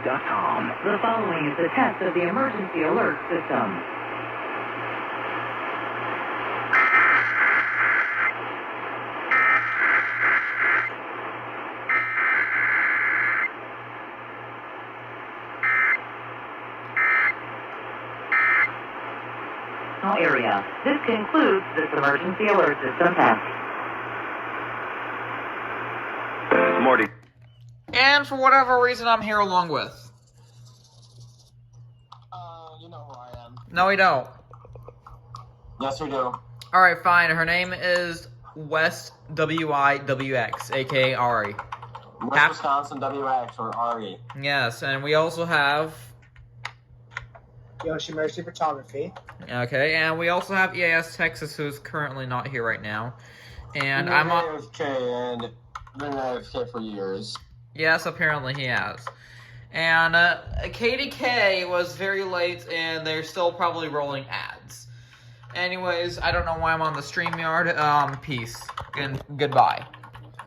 KDKA.com. The following is a test of the emergency alert system. Area. This concludes this emergency alert system test. Morty. And for whatever reason, I'm here along with. You know who I am. No, we don't. Yes, we do. Alright, fine. Her name is West WIWX, aka Ari. West Wisconsin WX, or Ari. Yes, and we also have... Yoshi Mercy Photography. Okay, and we also have EAS Texas, who's currently not here right now. And I'm on... AFK, and been AFK for years. Yes, apparently he has. And KDK was very late, and they're still probably rolling ads. Anyways, I don't know why I'm on the StreamYard. Peace and goodbye.